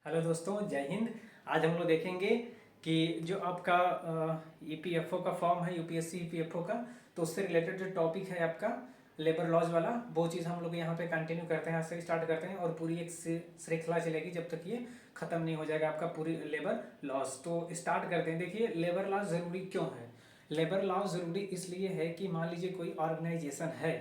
Hello दोस्तों, जय हिंद। आज हम लोग देखेंगे कि जो आपका ईपीएफओ का फॉर्म है, यूपीएससी ईपीएफओ का, तो उससे रिलेटेड जो टॉपिक है आपका लेबर लॉज वाला, वो चीज़ हम लोग यहाँ पे कंटिन्यू करते हैं। आज से स्टार्ट करते हैं और पूरी एक श्रृंखला चलेगी जब तक ये ख़त्म नहीं हो जाएगा आपका पूरी लेबर लॉज। तो स्टार्ट करते हैं। देखिए, लेबर लॉज ज़रूरी क्यों है? लेबर लॉज ज़रूरी इसलिए है कि मान लीजिए कोई ऑर्गेनाइजेशन है,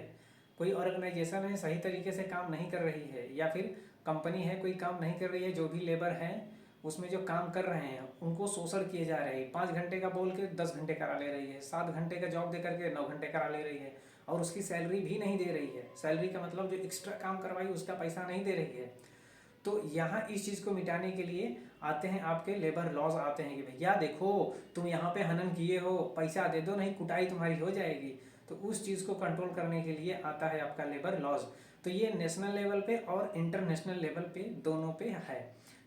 कोई ऑर्गेनाइजेशन है सही तरीके से काम नहीं कर रही है, या फिर कंपनी है कोई काम नहीं कर रही है, जो भी लेबर हैं उसमें जो काम कर रहे हैं उनको शोषण किए जा रहे हैं। 5 घंटे का बोल के 10 घंटे करा ले रही है, 7 घंटे का जॉब दे करके 9 घंटे करा ले रही है, और उसकी सैलरी भी नहीं दे रही है। सैलरी का मतलब जो एक्स्ट्रा काम करवाई उसका पैसा नहीं दे रही है। तो यहाँ इस चीज़ को मिटाने के लिए आते हैं आपके लेबर लॉज आते हैं कि भैया देखो, तुम यहाँ पे हनन किए हो, पैसा दे दो नहीं कुटाई तुम्हारी हो जाएगी। तो उस चीज़ को कंट्रोल करने के लिए आता है आपका लेबर लॉज। तो ये नेशनल लेवल पे और इंटरनेशनल लेवल पे दोनों पे है,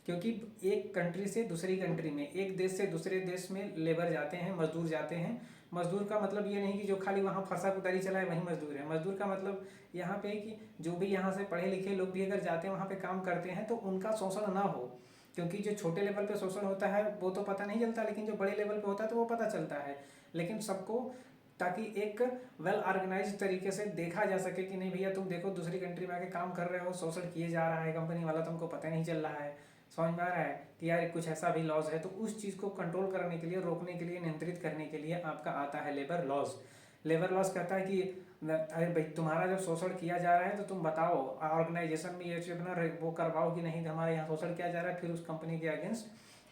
क्योंकि एक कंट्री से दूसरी कंट्री में, एक देश से दूसरे देश में लेबर जाते हैं, मजदूर जाते हैं। मजदूर का मतलब ये नहीं कि जो खाली वहाँ फंसा कुदारी चलाए वही मजदूर है। मजदूर का मतलब यहाँ पे कि जो भी यहाँ से पढ़े लिखे लोग भी अगर जाते हैं वहाँ पे काम करते हैं तो उनका शोषण ना हो। क्योंकि जो छोटे लेवल पे शोषण होता है वो तो पता नहीं चलता, लेकिन जो बड़े लेवल पे होता है तो वो पता चलता है। लेकिन सबको, ताकि एक वेल ऑर्गेनाइज तरीके से देखा जा सके कि नहीं भैया तुम देखो दूसरी कंट्री में आके काम कर रहे हो, शोषण किए जा रहा है कंपनी वाला, तुमको पता नहीं चल रहा है। समझ में आ रहा है कि यार कुछ ऐसा भी लॉज है। तो उस चीज़ को कंट्रोल करने के लिए, रोकने के लिए, नियंत्रित करने के लिए आपका आता है लेबर लॉज। लेबर लॉज कहता है कि अरे भाई तुम्हारा जब शोषण किया जा रहा है तो तुम बताओ ऑर्गेनाइजेशन में ये अपना वो करवाओ कि नहीं हमारे यहाँ शोषण किया जा रहा है, फिर उस कंपनी के अगेंस्ट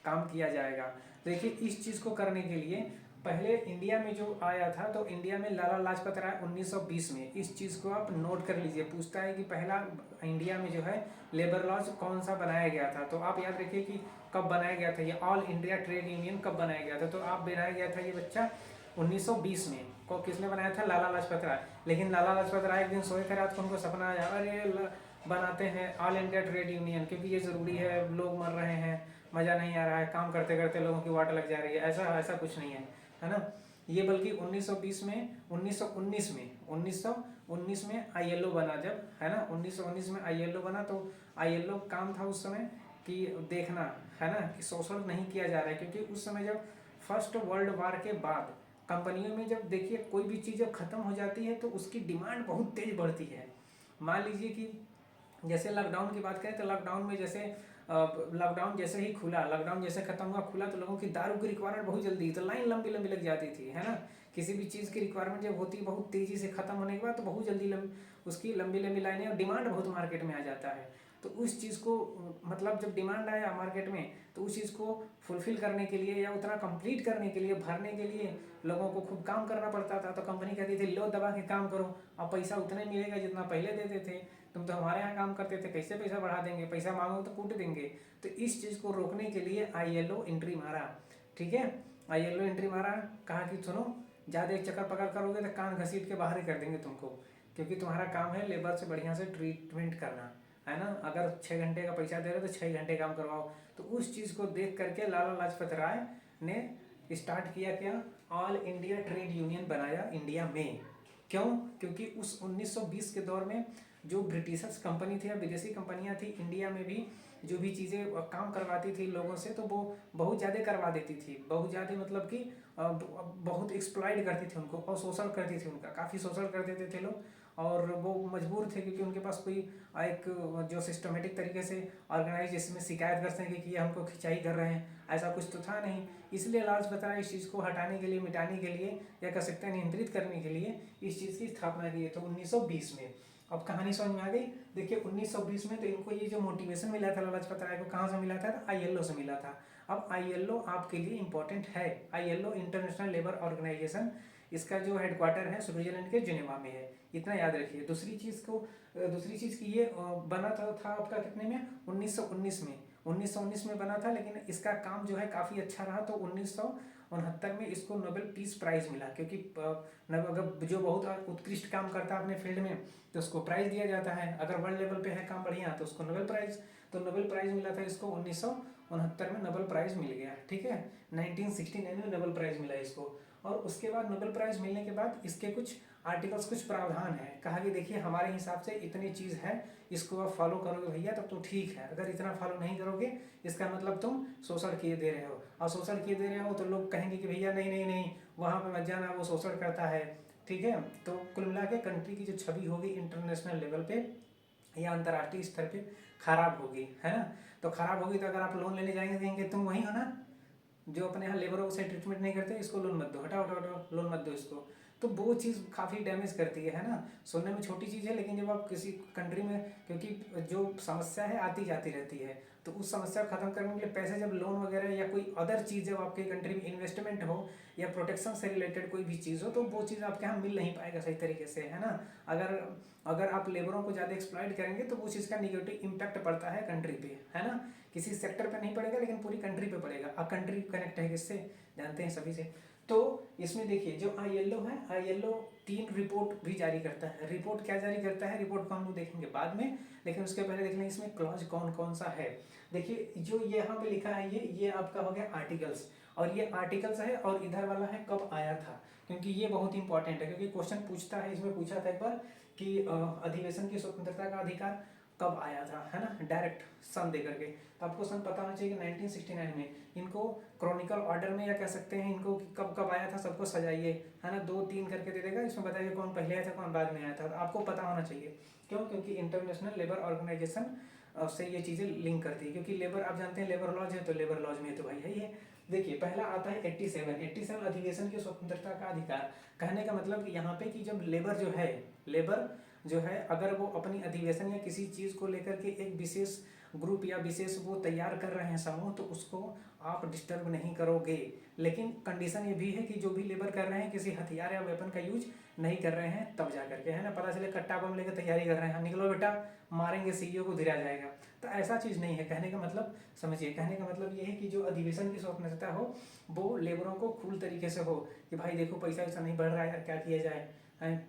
काम किया जाएगा। देखिए, इस चीज़ को करने के लिए पहले इंडिया में जो आया था, तो इंडिया में लाला लाजपत राय 1920 में, इस चीज़ को आप नोट कर लीजिए। पूछता है कि पहला इंडिया में जो है लेबर लॉज कौन सा बनाया गया था, तो आप याद रखिए कि कब बनाया गया था। ये ऑल इंडिया ट्रेड यूनियन कब बनाया गया था, तो आप बनाया गया था ये बच्चा 1920 में। को किसने बनाया था? लाला लाजपत राय। लेकिन लाला लाजपत राय एक दिन सोए थे रात को, उनको सपना आया, अरे बनाते हैं ऑल इंडिया ट्रेड यूनियन, क्योंकि ये ज़रूरी है, लोग मर रहे हैं, मज़ा नहीं आ रहा है, काम करते करते लोगों की वाट लग जा रही है। ऐसा ऐसा कुछ नहीं है ना। ये बल्कि 1920 में, 1919 में, 1919 में आईएलओ बना जब, है ना, 1919 में आईएलओ बना। तो आईएलओ काम था उस समय कि देखना, है ना, कि शोषण नहीं किया जा रहा है। क्योंकि उस समय जब फर्स्ट वर्ल्ड वार के बाद कंपनियों में जब देखिए कोई भी चीज़ जब ख़त्म हो जाती है तो उसकी डिमांड बहुत तेज़ बढ़ती है। मान लीजिए कि जैसे लॉकडाउन की बात करें तो लॉकडाउन में जैसे लॉकडाउन जैसे ही खुला, लॉकडाउन जैसे खत्म हुआ, खुला, तो लोगों की दारू की रिक्वायरमेंट बहुत जल्दी, तो लाइन लंबी लंबी लग जाती थी, है ना। किसी भी चीज़ की रिक्वायरमेंट जब होती है बहुत तेज़ी से खत्म होने के बाद, तो बहुत जल्दी उसकी लंबी लंबी लाइनें और डिमांड बहुत मार्केट में आ जाता है। तो उस चीज़ को, मतलब जब डिमांड आया मार्केट में, तो उस चीज़ को फुलफिल करने के लिए या उतना कंप्लीट करने के लिए, भरने के लिए लोगों को खूब काम करना पड़ता था। तो कंपनी कहती थी लो दबा के काम करो, अब पैसा उतना ही मिलेगा जितना पहले देते थे, तुम तो हमारे यहाँ काम करते थे, कैसे पैसा बढ़ा देंगे, पैसा मांगो तो कूट देंगे। तो इस चीज़ को रोकने के लिए आईएलओ एंट्री मारा। ठीक है, आईएलओ एंट्री मारा, कहा कि सुनो, ज़्यादा एक चक्कर पकड़ करोगे तो कान घसीट के बाहर ही कर देंगे तुमको, क्योंकि तुम्हारा काम है लेबर से बढ़िया से ट्रीटमेंट करना, है ना। अगर 6 घंटे का पैसा दे रहे हो तो 6 घंटे काम करवाओ। तो उस चीज़ को देख करके लाला लाजपत राय ने स्टार्ट किया क्या? ऑल इंडिया ट्रेड यूनियन बनाया इंडिया में। क्यों? क्योंकि उस 1920 के दौर में जो ब्रिटिशर्स कंपनी थी या विदेशी कंपनियां थी, इंडिया में भी जो भी चीज़ें काम करवाती थी लोगों से, तो वो बहुत ज़्यादा करवा देती थी, बहुत ज़्यादा, मतलब कि बहुत एक्सप्लॉइट करती थी उनको और शोषण करती थी उनका, काफ़ी शोषण कर देते थे लोग। और वो मजबूर थे क्योंकि उनके पास कोई एक जो सिस्टमेटिक तरीके से ऑर्गेनाइज जिसमें शिकायत कर सके कि ये हमको खिंचाई कर रहे हैं, ऐसा कुछ तो था नहीं। इसलिए लाजपत राय इस चीज़ को हटाने के लिए, मिटाने के लिए, या कह सकते हैं नियंत्रित करने के लिए इस चीज़ की स्थापना की। तो 1920 में, अब कहानी समझ में आ गई। देखिए 1920 में तो इनको ये जो मोटिवेशन मिला था लाजपत राय को, कहाँ से मिला था? आईएलओ से मिला था। अब आईएलओ आपके लिए इंपॉर्टेंट है। आईएलओ इंटरनेशनल लेबर ऑर्गेनाइजेशन, इसका जो हेडक्वार्टर है स्विट्जरलैंड के जिनेवा में है, इतना याद रखिए। दूसरी चीज़ की ये बना था आपका कितने में? 1919 में। 1919 में बना था, लेकिन इसका काम जो है काफ़ी अच्छा रहा। तो 1969 में इसको नोबेल पीस प्राइज़ मिला, क्योंकि अगर जो बहुत उत्कृष्ट काम करता है अपने फील्ड में तो उसको प्राइज़ दिया जाता है। अगर वर्ल्ड लेवल पे है काम बढ़िया तो उसको नोबेल प्राइज़। तो नोबेल प्राइज़ मिला था इसको 1969 में, नोबेल प्राइज़ मिल गया। ठीक है, 1969 में नोबेल प्राइज़ मिला इसको। और उसके बाद नोबेल प्राइज़ मिलने के बाद इसके कुछ आर्टिकल्स कुछ प्रावधान है, कहा कि देखिए हमारे हिसाब से इतनी चीज़ है, इसको आप फॉलो करोगे भैया तब तो ठीक है, अगर इतना फॉलो नहीं करोगे इसका मतलब तुम शोषण किए दे रहे हो, और शोषण किए दे रहे हो तो लोग कहेंगे कि भैया नहीं नहीं नहीं वहाँ पे मत जाना, वो शोषण करता है। ठीक है, तो कुल मिला के कंट्री की जो छवि होगी इंटरनेशनल लेवल पे या अंतर्राष्ट्रीय स्तर पे खराब होगी, है ना। तो खराब होगी तो अगर आप लोन लेने जाएंगे देंगे, तुम वही हो ना जो अपने यहाँ लेबरों से ट्रीटमेंट नहीं करते, इसको लोन मत दो, हटाओ हटाओ हटाओ, लोन मत दो इसको। तो वो चीज़ काफ़ी डैमेज करती है ना। सुनने में छोटी चीज़ है लेकिन जब आप किसी कंट्री में, क्योंकि जो समस्या है आती जाती रहती है, तो उस समस्या को खत्म करने के लिए पैसे जब लोन वगैरह या कोई अदर चीज़ जब आपके कंट्री में इन्वेस्टमेंट हो या प्रोटेक्शन से रिलेटेड कोई भी चीज़ हो, तो वो चीज़ आपके यहाँ मिल नहीं पाएगा सही तरीके से, है ना। अगर अगर आप लेबरों को ज़्यादा एक्सप्लॉइट करेंगे तो वो चीज़ का निगेटिव इम्पैक्ट पड़ता है कंट्री पे, है ना। किसी सेक्टर पे नहीं पड़ेगा लेकिन पूरी कंट्री पे पड़ेगा। अब कंट्री कनेक्ट है किससे, जानते हैं सभी से। तो इसमें देखिए जो ILO है, ILO 3 रिपोर्ट भी जारी करता है। रिपोर्ट क्या जारी करता है, रिपोर्ट को हम लोग देखेंगे बाद में, लेकिन उसके पहले देख लें इसमें क्लॉज कौन कौन सा है। देखिए जो यहाँ पे लिखा है ये आपका हो गया आर्टिकल्स, और ये आर्टिकल्स है, और इधर वाला है कब आया था, क्योंकि ये बहुत इंपॉर्टेंट है, क्योंकि क्वेश्चन पूछता है, इसमें पूछा था एक बार कि अधिवेशन की स्वतंत्रता का अधिकार कब आया था, है ना, डायरेक्ट सन दे करके। तो आपको सन पता होना चाहिए कि 1969 में। इनको क्रॉनिकल ऑर्डर में या कह सकते हैं इनको कि कब कब आया था सबको सजाइए, है ना, 2 3 करके दे देगा, इसमें बताइए कौन पहले आया था कौन बाद में आया था, तो आपको पता होना चाहिए। क्यों, क्योंकि इंटरनेशनल लेबर ऑर्गेनाइजेशन से ये चीज़ें लिंक करती है, क्योंकि लेबर आप जानते हैं लेबर लॉज है, तो लेबर लॉज में तो भाई है ये। देखिए पहला आता है 87 अधिवेशन की स्वतंत्रता का अधिकार। कहने का मतलब कि यहाँ पे कि जब लेबर जो है अगर वो अपनी अधिवेशन या किसी चीज़ को लेकर के एक विशेष ग्रुप या विशेष वो तैयार कर रहे हैं समूह, तो उसको आप डिस्टर्ब नहीं करोगे। लेकिन कंडीशन ये भी है कि जो भी लेबर कर रहे हैं किसी हथियार या वेपन का यूज नहीं कर रहे हैं, तब जा करके, है ना। पता चले कट्टा बम लेकर तैयारी कर रहे हैं, निकलो बेटा मारेंगे CEO को, धिरा जाएगा, तो ऐसा चीज़ नहीं है। कहने का मतलब समझिए, कहने का मतलब ये है कि जो अधिवेशन की स्वतंत्रता हो वो लेबरों को खुल तरीके से हो कि भाई देखो पैसा वैसा नहीं बढ़ रहा है यार, क्या किया जाए,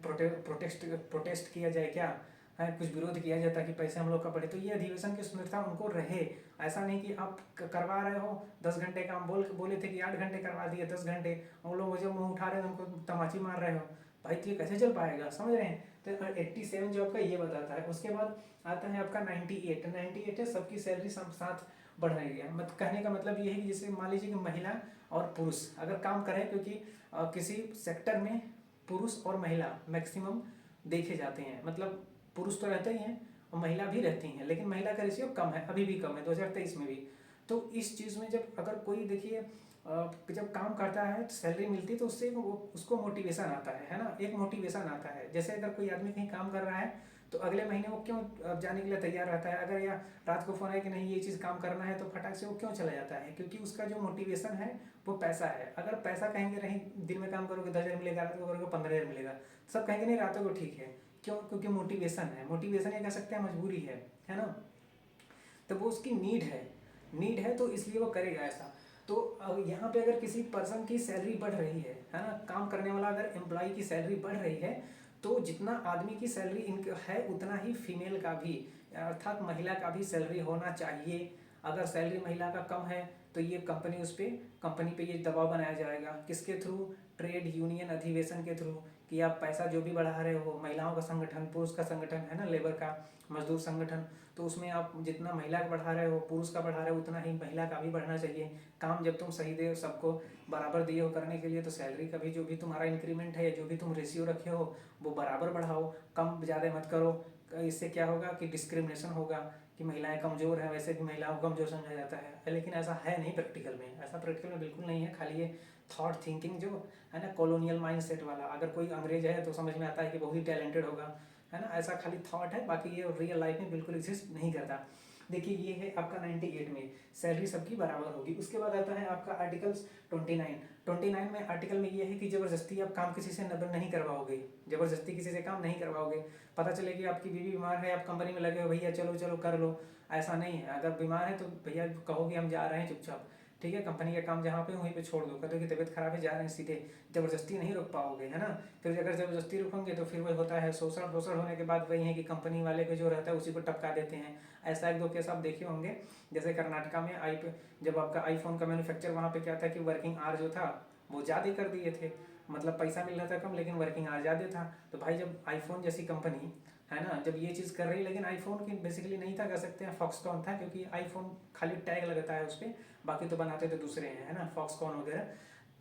प्रोटेस्ट किया जाए, क्या है कुछ विरोध किया जाए ताकि पैसे हम लोग का बढ़े। तो ये अधिवेशन की स्वतंत्रता उनको रहे। ऐसा नहीं कि आप करवा रहे हो 10 घंटे का, हम बोले थे कि 8 घंटे करवा दिए, 10 घंटे उन लोग जब मुँह उठा रहे हैं उनको तमाची मार रहे हो, भाई तो ये कैसे चल पाएगा, समझ रहे हैं। तो 87 जो आपका ये बताता है। उसके बाद आता है आपका 98 है सबकी सैलरी साथ बढ़ रही है। मतलब कहने का मतलब ये है कि जैसे मान लीजिए कि महिला और पुरुष अगर काम करें, क्योंकि किसी सेक्टर में पुरुष और महिला मैक्सिमम देखे जाते हैं, मतलब पुरुष तो रहते ही हैं और महिला भी रहती हैं, लेकिन महिला का रेशियो कम है, अभी भी कम है 2023 में भी। तो इस चीज़ में जब अगर कोई देखिए जब काम करता है तो सैलरी मिलती है, तो उससे उसको मोटिवेशन आता है ना, एक मोटिवेशन आता है। जैसे अगर कोई आदमी कहीं काम कर रहा है तो अगले महीने वो क्यों जाने के लिए तैयार रहता है। अगर या रात को फ़ोन है कि नहीं ये चीज़ काम करना है, तो फटाक से वो क्यों चला जाता है, क्योंकि उसका जो मोटिवेशन है वो पैसा है। अगर पैसा कहेंगे नहीं दिन में काम करोगे 10,000 मिलेगा, रात को करोगे 15,000 मिलेगा, सब कहेंगे नहीं रातों को ठीक है। क्यों, क्योंकि मोटिवेशन है। मोटिवेशन ये कह सकते हैं मजबूरी है ना। तो वो उसकी नीड है तो इसलिए वो करेगा ऐसा। तो यहाँ पे अगर किसी पर्सन की सैलरी बढ़ रही है ना, काम करने वाला अगर एम्प्लॉय की सैलरी बढ़ रही है, तो जितना आदमी की सैलरी है उतना ही फीमेल का भी, अर्थात महिला का भी सैलरी होना चाहिए। अगर सैलरी महिला का कम है तो ये कंपनी पे ये दबाव बनाया जाएगा, किसके थ्रू, ट्रेड यूनियन अधिवेशन के थ्रू, कि आप पैसा जो भी बढ़ा रहे हो, महिलाओं का संगठन, पुरुष का संगठन है ना, लेबर का, मजदूर संगठन, तो उसमें आप जितना महिला का बढ़ा रहे हो पुरुष का बढ़ा रहे हो उतना ही महिला का भी बढ़ना चाहिए। काम जब तुम सही दे सबको बराबर दिए हो करने के लिए, तो सैलरी का भी जो भी तुम्हारा इंक्रीमेंट है, जो भी तुम रेशियो रखे हो वो बराबर बढ़ाओ, कम ज़्यादा मत करो। इससे क्या होगा कि डिस्क्रिमिनेशन होगा कि महिलाएं कमज़ोर हैं, वैसे भी महिलाओं को कमज़ोर समझा जाता है, लेकिन ऐसा है नहीं प्रैक्टिकल में, ऐसा प्रैक्टिकल में बिल्कुल नहीं है। खाली ये थॉट थिंकिंग जो है ना, कॉलोनियल माइंडसेट वाला, अगर कोई अंग्रेज है तो समझ में आता है कि बहुत ही टैलेंटेड होगा, है ना, ऐसा खाली थॉट है, बाकी ये रियल लाइफ में बिल्कुल एग्जिस्ट नहीं करता। देखिए ये है आपका 98 में सैलरी सबकी बराबर होगी। उसके बाद आता है आपका आर्टिकल्स 29 में आर्टिकल में ये है कि ज़बरदस्ती आप काम किसी से नहीं करवाओगे, ज़बरदस्ती किसी से काम नहीं करवाओगे। पता चले कि आपकी बीवी बीमार है, आप कंपनी में लगे हो, भैया चलो चलो कर लो, ऐसा नहीं है। अगर बीमार है तो भैया कहोगे हम जा रहे हैं चुपचाप, ठीक है, कंपनी का काम जहाँ पे वहीं पे छोड़ दो, कदों की तबीयत खराब है जा रहे हैं सीधे, ज़बरदस्ती नहीं रोक पाओगे, है ना। फिर अगर ज़बरदस्ती रुकोगे तो फिर वही होता है शोषण होने के बाद वही है कि कंपनी वाले को जो रहता है उसी को टपका देते हैं। ऐसा 1-2 केस आप देखे होंगे, जैसे कर्नाटका में जब आपका iPhone का मैन्युफैक्चर, वहाँ पे क्या था कि वर्किंग आवर जो था वो ज़्यादा कर दिए थे, मतलब पैसा मिल रहा था कम लेकिन वर्किंग आवर ज़्यादा था। तो भाई जब आईफोन जैसी कंपनी है ना जब ये चीज़ कर रही, लेकिन आईफोन की बेसिकली नहीं था, कह सकते हैं फॉक्सकॉन था, क्योंकि आईफोन खाली टैग लगता है उस पर, बाकी तो बनाते तो दूसरे हैं, है ना, फॉक्सकॉन वगैरह।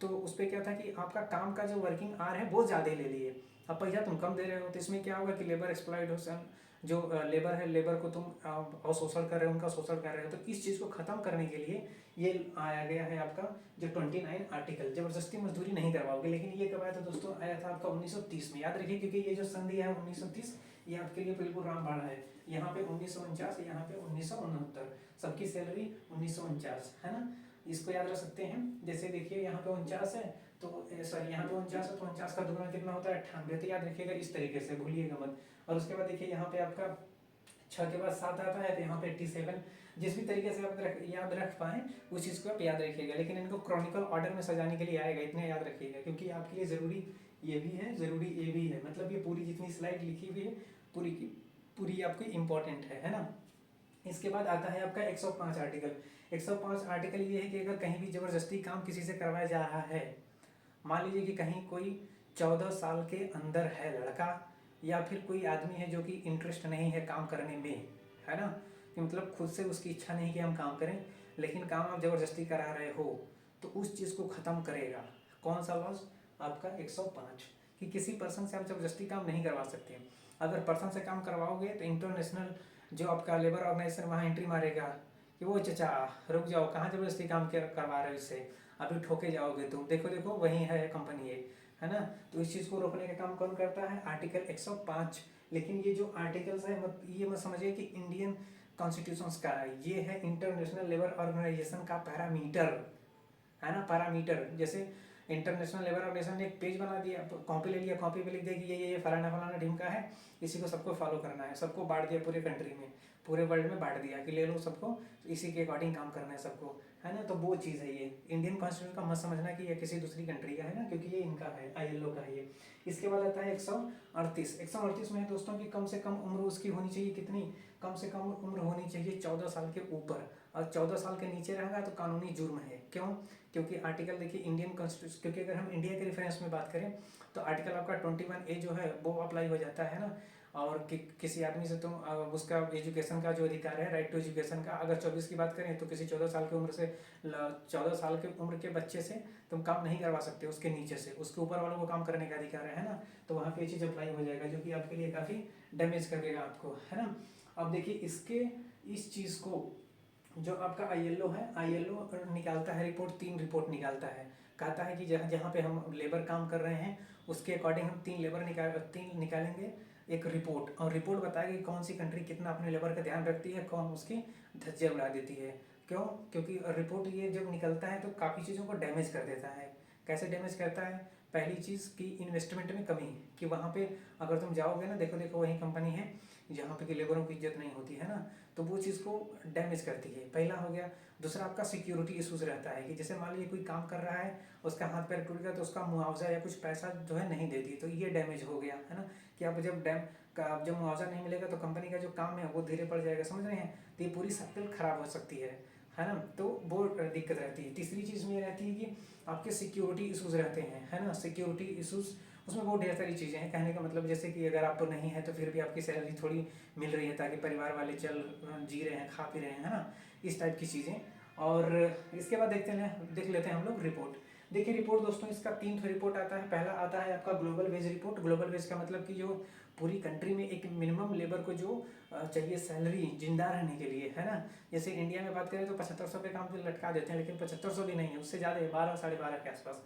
तो उस पर क्या था कि आपका काम का जो वर्किंग आवर है वो ज़्यादा ले लिए, अब पैसा तुम कम दे रहे हो, तो इसमें क्या होगा कि लेबर एक्सप्लॉइटेशन, जो लेबर है, लेबर को तुम अवशोषण कर रहे हो, उनका शोषण कर रहे हो। तो इस चीज़ को ख़त्म करने के लिए ये आया गया है आपका जो 29 आर्टिकल, जबरदस्ती मजदूरी नहीं करवाओगे। लेकिन ये कब आया था दोस्तों, आया था आपका 1930 में, याद रखिए, क्योंकि ये जो संधि है 1930 ये आपके लिए बिल्कुल रामबाण है। यहाँ पे 1949, यहाँ पे 1969, सबकी सैलरी 1949, है ना, इसको याद रख सकते हैं। जैसे देखिए यहाँ पे 49 है, तो सॉरी यहाँ पे 49 है, तो 49 का दुगना कितना होता है, 98, तो याद रखिएगा इस तरीके से, भूलिएगा मत। और उसके बाद देखिए यहाँ पे आपका 6 के बाद 7 आता है, तो यहाँ पे 87, जिस भी तरीके से आप याद रख पाएँ उस चीज़ को आप याद रखिएगा, लेकिन इनको क्रॉनिकल ऑर्डर में सजाने के लिए आएगा, इतने याद रखिएगा, क्योंकि आपके लिए ज़रूरी ये भी है, ज़रूरी ये भी है, मतलब ये पूरी जितनी स्लाइड लिखी हुई है पूरी की पूरी आपकी इंपॉर्टेंट है ना। इसके बाद आता है आपका 105 आर्टिकल। 105 आर्टिकल ये है कि अगर कहीं भी ज़बरदस्ती काम किसी से करवाया जा रहा है, मान लीजिए कि कहीं कोई 14 साल के अंदर है लड़का, या फिर कोई आदमी है जो कि इंटरेस्ट नहीं है काम करने में, है ना, कि मतलब खुद से उसकी इच्छा नहीं कि हम काम करें, लेकिन काम आप ज़बरदस्ती करा रहे हो, तो उस चीज़ को ख़त्म करेगा कौन सा लॉज, आपका 105, कि किसी पर्सन से आप ज़बरदस्ती काम नहीं करवा सकते। अगर पर्सन से काम करवाओगे तो इंटरनेशनल जो आपका लेबर ऑर्गेनाइजेशन वहाँ एंट्री मारेगा कि वो चचा रुक जाओ, कहाँ ज़बरदस्ती काम करवा रहे हो इससे, अभी ठोके जाओगे तुम, देखो देखो वही है कंपनी है ना। तो इस चीज़ को रोकने का काम कौन करता है, आर्टिकल 105। लेकिन ये जो आर्टिकल्स है ये मत समझिए कि इंडियन कॉन्स्टिट्यूशंस का है, ये है इंटरनेशनल लेबर ऑर्गेनाइजेशन का पैरामीटर, है ना, पैरामीटर। जैसे इंटरनेशनल लेबर ऑर्गेनाइजेशन ने एक पेज बना दिया, कॉपी ले लिया, कॉपी पे लिख दिया कि ये फलाना फलाना ढीम का है, इसी को सबको फॉलो करना है, सबको बांट दिया पूरे कंट्री में, पूरे वर्ल्ड में बांट दिया कि ले लो सबको, इसी के अकॉर्डिंग काम करना है सबको, है ना। तो वो चीज़ है, ये इंडियन कॉन्स्टिट्यूशन का मत समझना कि ये किसी दूसरी कंट्री का है ना, क्योंकि ये इनका है, ILO का है ये। इसके बाद आता है 138 में है दोस्तों कि कम से कम उम्र उसकी होनी चाहिए, कितनी, कम से कम उम्र होनी चाहिए 14 साल के ऊपर, और 14 साल के नीचे रहेगा तो कानूनी जुर्म है। क्यों, क्योंकि आर्टिकल देखिए इंडियन कॉन्स्टिट्यूशन, क्योंकि अगर हम इंडिया के रेफरेंस में बात करें तो आर्टिकल आपका 21A जो है वो अप्लाई हो जाता है ना। और किसी आदमी से तुम उसका एजुकेशन का जो अधिकार है, राइट टू एजुकेशन का, अगर 24 की बात करें तो किसी 14 साल की उम्र से 14 साल की उम्र के बच्चे से तुम काम नहीं करवा सकते, उसके नीचे से, उसके ऊपर वालों को काम करने का अधिकार है ना। तो वहाँ पे ये चीज़ अप्लाई हो जाएगा, जो कि आपके लिए काफ़ी डैमेज करेगा आपको, है ना। अब देखिए इस चीज़ को जो आपका ILO है, ILO निकालता है रिपोर्ट, 3 रिपोर्ट निकालता है, कहता है कि जहाँ जहाँ पे हम लेबर काम कर रहे हैं उसके अकॉर्डिंग हम 3 निकालेंगे एक रिपोर्ट, और रिपोर्ट बताएगी कौन सी कंट्री कितना अपने लेबर का ध्यान रखती है, कौन उसकी धज्जे उड़ा देती है। क्यों, क्योंकि रिपोर्ट ये जब निकलता है तो काफ़ी चीज़ों को डैमेज कर देता है। कैसे डैमेज करता है, पहली चीज़ की इन्वेस्टमेंट में कमी, कि वहाँ पे अगर तुम जाओगे ना, देखो देखो वही कंपनी है जहाँ पे कि लेबरों की इज्जत नहीं होती है ना, तो वो चीज़ को डैमेज करती है, पहला हो गया। दूसरा आपका सिक्योरिटी इशूज़ रहता है, कि जैसे मान लीजिए कोई काम कर रहा है, उसका हाथ पैर टूट गया तो उसका मुआवजा या कुछ पैसा जो है नहीं देती, तो ये डैमेज हो गया, है ना। कि अब जब मुआवजा नहीं मिलेगा तो कंपनी का जो काम है वो धीरे पड़ जाएगा, समझ रहे हैं, तो ये पूरी साइकिल खराब हो सकती है ना। तो वो दिक्कत रहती है। तीसरी चीज़ में रहती है कि आपके सिक्योरिटी इशूज़ रहते हैं, है ना, सिक्योरिटी इशूज़, उसमें बहुत ढेर सारी चीज़ें हैं। कहने का मतलब जैसे कि अगर आपको नहीं है तो फिर भी आपकी सैलरी थोड़ी मिल रही है, ताकि परिवार वाले जी रहे हैं, खा पी रहे हैं, है ना, इस टाइप की चीज़ें। और इसके बाद देख लेते हैं हम लोग रिपोर्ट। देखिए रिपोर्ट दोस्तों, इसका 3 रिपोर्ट आता है। पहला आता है आपका global wage report. Global wage का मतलब कि जो पूरी कंट्री में एक मिनिमम लेबर को जो चाहिए सैलरी जिंदा रहने के लिए, है ना। जैसे इंडिया में बात करें तो 7500 पे काम तो लटका देते हैं, लेकिन 7500 भी नहीं है, उससे ज़्यादा है, 12 साढ़े 12 के आसपास,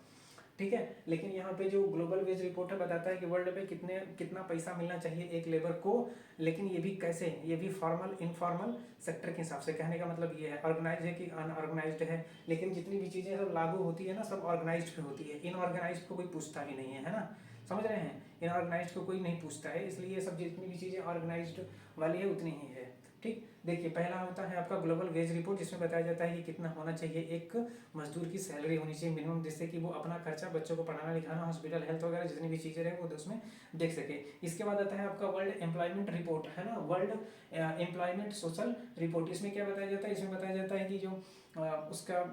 ठीक है। लेकिन यहाँ पे जो ग्लोबल वेज रिपोर्ट है बताता है कि वर्ल्ड में कितना पैसा मिलना चाहिए एक लेबर को, लेकिन ये भी कैसे, ये भी फॉर्मल इनफॉर्मल सेक्टर के हिसाब से। कहने का मतलब ये है, ऑर्गेनाइज है कि अनऑर्गेनाइज्ड है, लेकिन जितनी भी चीज़ें सब लागू होती है ना, सब ऑर्गेनाइज्ड पे होती है, इनऑर्गेनाइज्ड को कोई पूछता भी नहीं है ना, समझ रहे हैं, इनऑर्गेनाइज्ड को कोई नहीं पूछता है, इसलिए ये सब जितनी भी चीज़ें ऑर्गेनाइज्ड वाली है उतनी ही है, ठीक। देखिए पहला होता है आपका ग्लोबल वेज रिपोर्ट, जिसमें बताया जाता है कि कितना होना चाहिए एक मजदूर की सैलरी होनी चाहिए मिनिमम, जिससे कि वो अपना खर्चा, बच्चों को पढ़ाना लिखाना, हॉस्पिटल, हेल्थ वगैरह जितनी भी चीज़ें रहे वो उसमें देख सके। इसके बाद आता है आपका वर्ल्ड एम्प्लॉयमेंट रिपोर्ट, है ना, वर्ल्ड एम्प्लॉयमेंट सोशल रिपोर्ट। इसमें क्या बताया जाता है, इसमें बताया जाता है कि जो उसका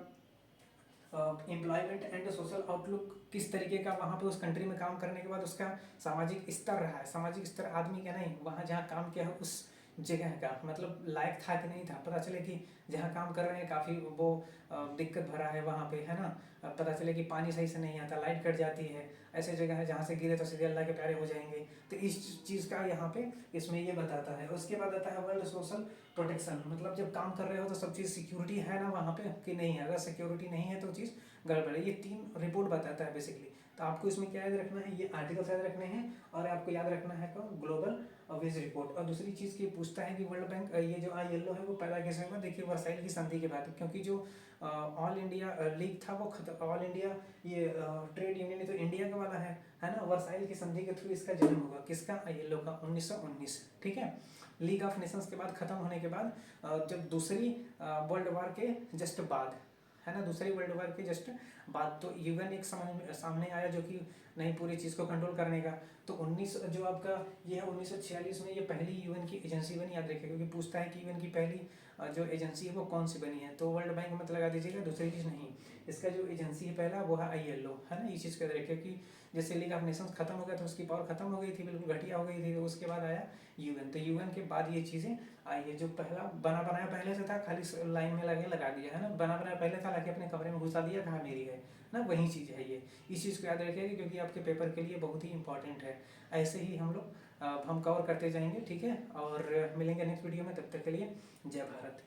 एम्प्लॉयमेंट एंड सोशल आउटलुक किस तरीके का वहाँ पे उस कंट्री में काम करने के बाद उसका सामाजिक स्तर रहा है, सामाजिक स्तर आदमी का नहीं, वहाँ जहाँ काम किया है उस जगह का, मतलब लायक था कि नहीं था। पता चले कि जहाँ काम कर रहे हैं काफ़ी वो दिक्कत भरा है वहाँ पे, है ना। पता चले कि पानी सही से नहीं आता, लाइट कट जाती है, ऐसे जगह है जहाँ से गिरे तो सीधे अल्लाह के प्यारे हो जाएंगे। तो इस चीज़ का यहाँ पे इसमें ये बताता है। उसके बाद आता है वर्ल्ड सोशल प्रोटेक्शन, मतलब जब काम कर रहे हो तो सब चीज़ सिक्योरिटी है ना वहाँ पे कि नहीं है, अगर सिक्योरिटी नहीं है तो चीज़ गड़बड़ है। ये 3 रिपोर्ट बताता है बेसिकली। तो आपको इसमें क्या याद रखना है, ये आर्टिकल्स याद रखने हैं, और आपको याद रखना है कौन, ग्लोबल वेज रिपोर्ट। और दूसरी चीज़ की पूछता है कि वर्ल्ड बैंक ये जो ILO है वो पैदा कैसे हुआ। देखिए वर्साइल की संधि के बाद, क्योंकि जो ऑल इंडिया लीग था वो ऑल इंडिया ये ट्रेड यूनियन तो इंडिया का वाला है ना। वर्साइल की संधि के थ्रू इसका जन्म होगा, किसका, ILO का, 1919, ठीक है। लीग ऑफ नेशंस के बाद खत्म होने के बाद जब दूसरी वर्ल्ड वार के जस्ट बाद, है ना, दूसरी वर्ल्ड वार के जस्ट बाद, तो यूएन एक सामने आया जो कि नहीं पूरी चीज़ को कंट्रोल करने का। तो 19 जो आपका ये है 1946 में ये पहली यूएन की एजेंसी बनी, याद रखिए, क्योंकि पूछता है कि यूएन की पहली जो एजेंसी है वो कौन सी बनी है, तो वर्ल्ड बैंक मत लगा दीजिएगा, दूसरी चीज़ नहीं। इसका जो एजेंसी है पहला वो है ILO, है ना। ये चीज़ को याद रखिए कि जैसे लीग ऑफ नेशंस खत्म हो गया तो उसकी पावर खत्म हो गई थी, बिल्कुल घटिया हो गई थी, तो उसके बाद आया यूएन। तो यूएन के बाद ये चीज़ें आई है। जो पहला बना बनाया पहले से था, खाली लाइन में लगा दिया, है ना, बना बनाया पहले था, लाके अपने कमरे में घुसा दिया, कहा मेरी है ना, वही चीज़ है ये। इस चीज़ को याद रखिएगा क्योंकि आपके पेपर के लिए बहुत ही इंपॉर्टेंट है। ऐसे ही हम कवर करते जाएंगे, ठीक है। और मिलेंगे नेक्स्ट वीडियो में, तब तक के लिए जय भारत।